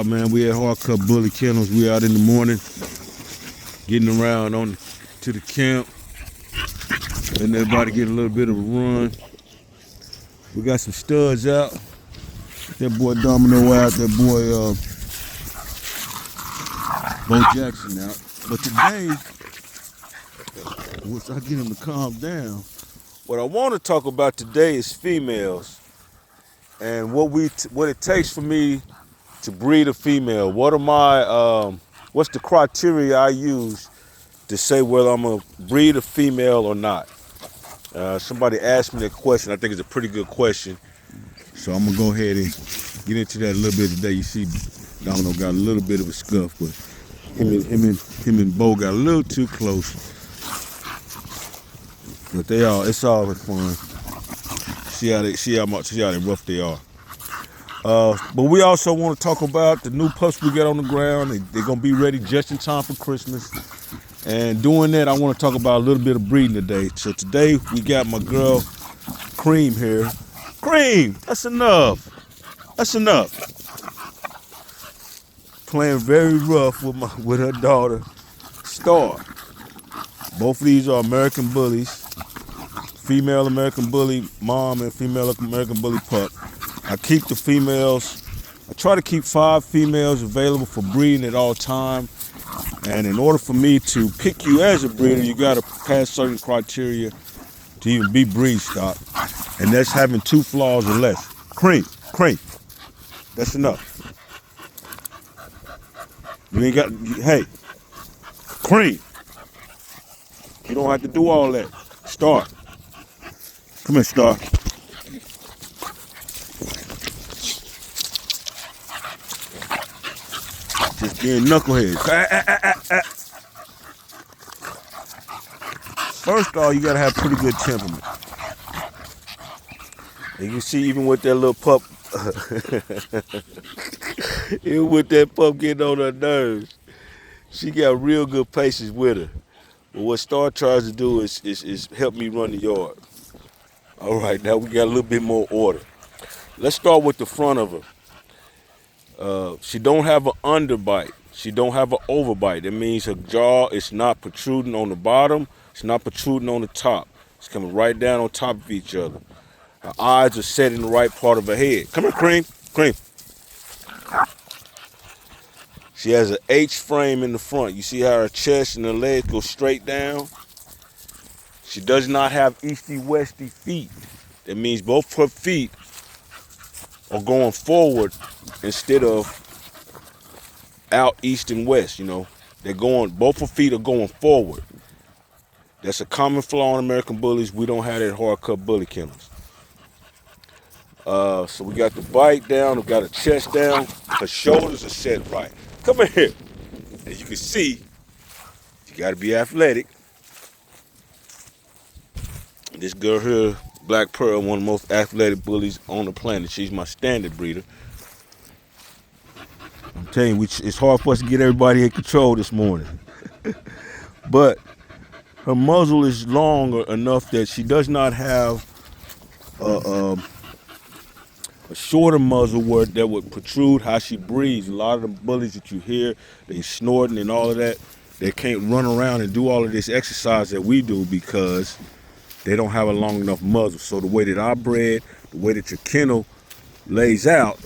Man, we at Hardcut Bully Kennels. We out in the morning, getting around on to the camp, and everybody get a little bit of a run. We got some studs out. That boy Domino out. That boy Bo Jackson out. But today, once I get him to calm down, what I want to talk about today is females and what it takes for me to breed a female. What are my what's the criteria I use to say whether I'm gonna breed a female or not? Somebody asked me that question. I think it's a pretty good question, so I'm gonna go ahead and get into that a little bit today. You see, Domino got a little bit of a scuff, but him and Bo got a little too close. But it's all fun. See how rough they are. But we also want to talk about the new pups we got on the ground. They're going to be ready just in time for Christmas. And doing that, I want to talk about a little bit of breeding today. So today, we got my girl, Cream, here. Cream, that's enough. That's enough. Playing very rough with her daughter, Star. Both of these are American Bullies. Female American Bully mom and female American Bully pup. I keep the females. I try to keep 5 females available for breeding at all time. And in order for me to pick you as a breeder, you got to pass certain criteria to even be breed stock. And that's having 2 flaws or less. Cream. That's enough. You ain't got, hey, Cream. You don't have to do all that. Star. Come here, Star. Just being knuckleheads. First off, you gotta have pretty good temperament. And you see, even with that little pup, even with that pup getting on her nerves, she got real good patience with her. But what Star tries to do is help me run the yard. All right, now we got a little bit more order. Let's start with the front of her. She don't have an underbite. She don't have an overbite. That means her jaw is not protruding on the bottom. It's not protruding on the top. It's coming right down on top of each other. Her eyes are set in the right part of her head. Come here, Cream. She has an H frame in the front. You see how her chest and her legs go straight down? She does not have easty-westy feet. That means both her feet are going forward instead of out east and west, you know. Both her feet are going forward. That's a common flaw in American Bullies. We don't have that Hardcut Bully Kennels. So we got the bite down, we got her chest down, her shoulders are set right. Come here. As you can see, you gotta be athletic. This girl here, Black Pearl, one of the most athletic bullies on the planet. She's my standard breeder. I'm telling you, it's hard for us to get everybody in control this morning. But her muzzle is long enough that she does not have a shorter muzzle that would protrude how she breathes. A lot of the bullies that you hear, they snorting and all of that, they can't run around and do all of this exercise that we do because they don't have a long enough muzzle. So the way that I bred, the way that your kennel lays out,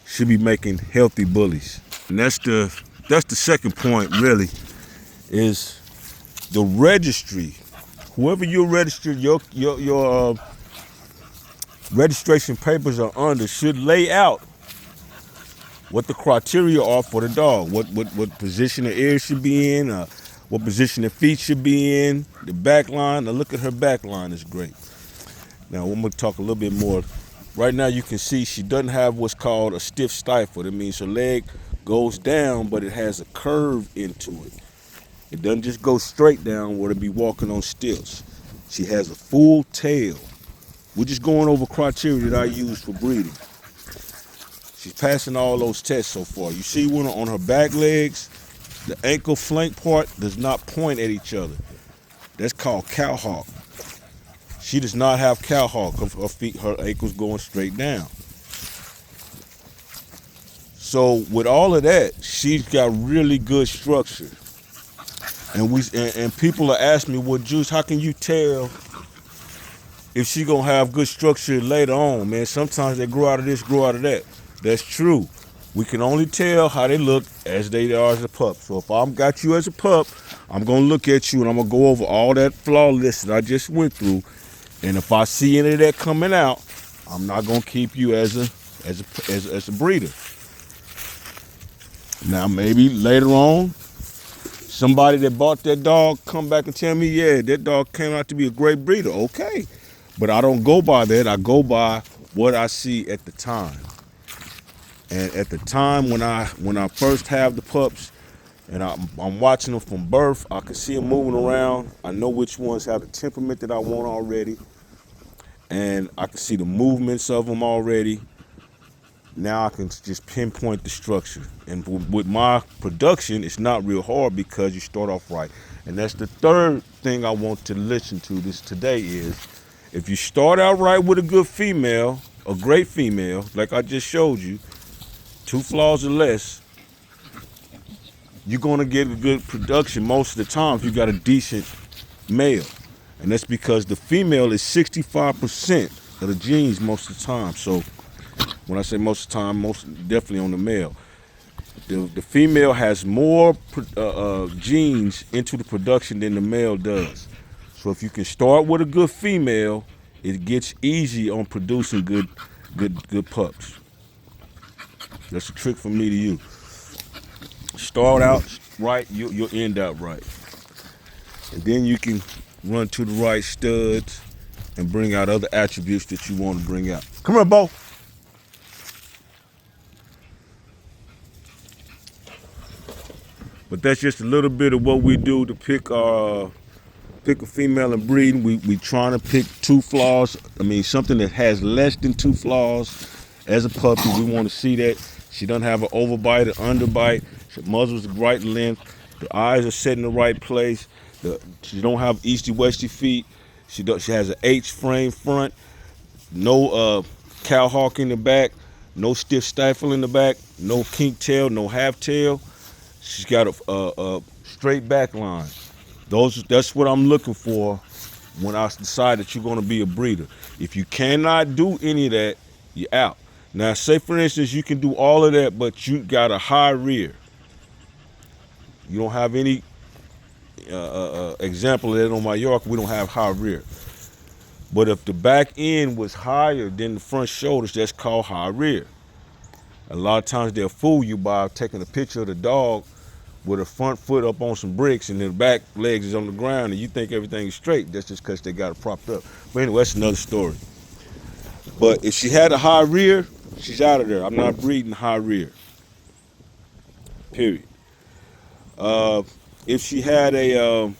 should be making healthy bullies. And that's the second point, really, is the registry. Whoever you registered your registration papers are under should lay out what the criteria are for the dog. What position the ears should be in, what position the feet should be in, the back line. Now look at her back line, is great. Now I'm gonna talk a little bit more. Right now you can see she doesn't have what's called a stiff stifle. That means her leg goes down, but it has a curve into it. It doesn't just go straight down where to be walking on stilts. She has a full tail. We're just going over criteria that I use for breeding. She's passing all those tests so far. You see one on her back legs, the ankle flank part does not point at each other. That's called cowhawk. She does not have cowhawk. Her feet, her ankles going straight down. So with all of that, she's got really good structure. And people are asking me, well, Juice, how can you tell if she gonna have good structure later on, man? Sometimes they grow out of this, grow out of that. That's true. We can only tell how they look as they are as a pup. So if I'm got you as a pup, I'm gonna look at you and I'm gonna go over all that flaw list that I just went through. And if I see any of that coming out, I'm not gonna keep you as a breeder. Now maybe later on, somebody that bought that dog come back and tell me, yeah, that dog came out to be a great breeder. Okay. But I don't go by that. I go by what I see at the time. And at the time when I first have the pups and I'm watching them from birth, I can see them moving around. I know which ones have the temperament that I want already. And I can see the movements of them already. Now I can just pinpoint the structure. And with my production, it's not real hard because you start off right. And that's the third thing I want to listen to this today is, if you start out right with a good female, a great female, like I just showed you, 2 flaws or less, you're gonna get a good production most of the time if you got a decent male. And that's because the female is 65% of the genes most of the time. So when I say most of the time, most definitely on the male. The female has more genes into the production than the male does. So if you can start with a good female, it gets easy on producing good pups. That's a trick from me to you. Start out right, you'll end up right. And then you can run to the right studs and bring out other attributes that you want to bring out. Come here, Bo. But that's just a little bit of what we do to pick a female and breeding. We trying to pick 2 flaws. I mean, something that has less than 2 flaws. As a puppy, we want to see that she doesn't have an overbite or underbite. She muzzle's the right length. The eyes are set in the right place. She don't have easty-westy feet. She has an H-frame front. No cow hawk in the back. No stiff stifle in the back. No kink tail. No half tail. She's got a straight back line. That's what I'm looking for when I decide that you're going to be a breeder. If you cannot do any of that, you're out. Now, say for instance, you can do all of that, but you got a high rear. You don't have any example of that on my York. We don't have high rear. But if the back end was higher than the front shoulders, that's called high rear. A lot of times they'll fool you by taking a picture of the dog with a front foot up on some bricks and the back legs is on the ground and you think everything is straight. That's just because they got it propped up. But anyway, that's another story. But if she had a high rear, she's out of there. I'm not breeding high rear. Period. If she had a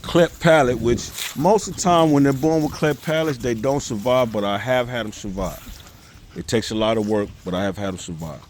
cleft palate, which most of the time when they're born with cleft palates, they don't survive, but I have had them survive. It takes a lot of work, but I have had them survive.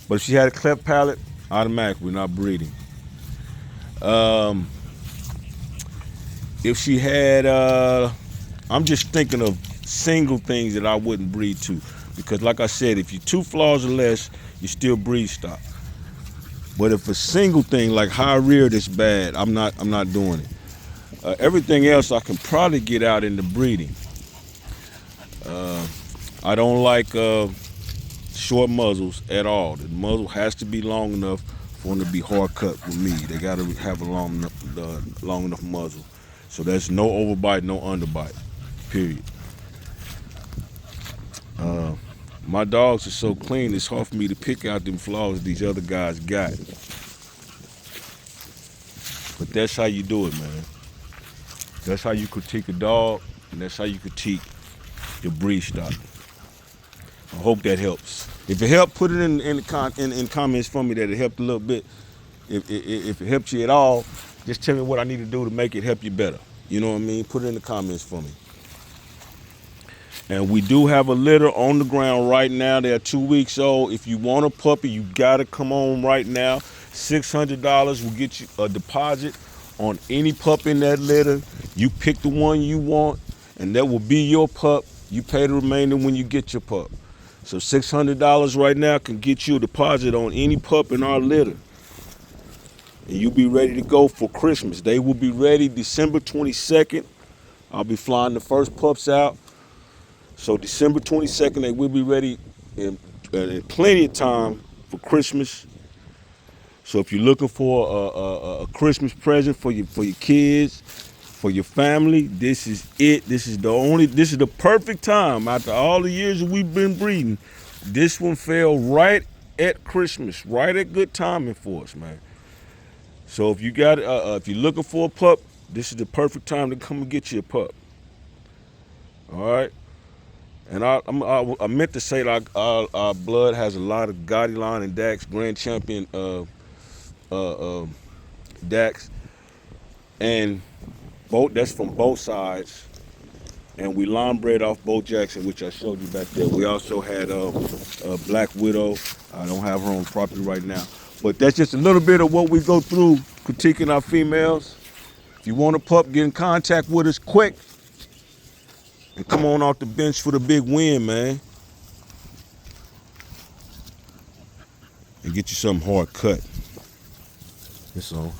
But if she had a cleft palate, automatic, we're not breeding. If she had, I'm just thinking of single things that I wouldn't breed to. Because like I said, if you're 2 flaws or less, you still breed stock. But if a single thing like high rear that's bad, I'm not doing it. Everything else I can probably get out into breeding. I don't like short muzzles at all. The muzzle has to be long enough for them to be hard cut with me. They got to have a long enough muzzle. So there's no overbite, no underbite, period. My dogs are so clean, it's hard for me to pick out them flaws these other guys got. But that's how you do it, man. That's how you critique a dog, and that's how you critique your breed stock. I hope that helps. If it helped, put it in comments for me that it helped a little bit. If it helped you at all, just tell me what I need to do to make it help you better. You know what I mean? Put it in the comments for me. And we do have a litter on the ground right now. They're 2 weeks old. If you want a puppy, you gotta come on right now. $600 will get you a deposit on any pup in that litter. You pick the one you want, and that will be your pup. You pay the remainder when you get your pup. So $600 right now can get you a deposit on any pup in our litter. And you'll be ready to go for Christmas. They will be ready December 22nd. I'll be flying the first pups out. So December 22nd, they will be ready in plenty of time for Christmas. So if you're looking for a Christmas present for your kids, for your family, this is it. This is the perfect time. After all the years that we've been breeding, this one fell right at Christmas, right at good timing for us, man. So if you got, if you're looking for a pup, this is the perfect time to come and get you a pup. All right. And I meant to say, like, our blood has a lot of Gotti line and Dax, grand champion Dax, and that's from both sides. And we line bred off Bo Jackson, which I showed you back there. We also had Black Widow. I don't have her on property right now, but that's just a little bit of what we go through critiquing our females. If you want a pup, get in contact with us quick. And come on off the bench for the big win, man. And get you something hard cut. That's all.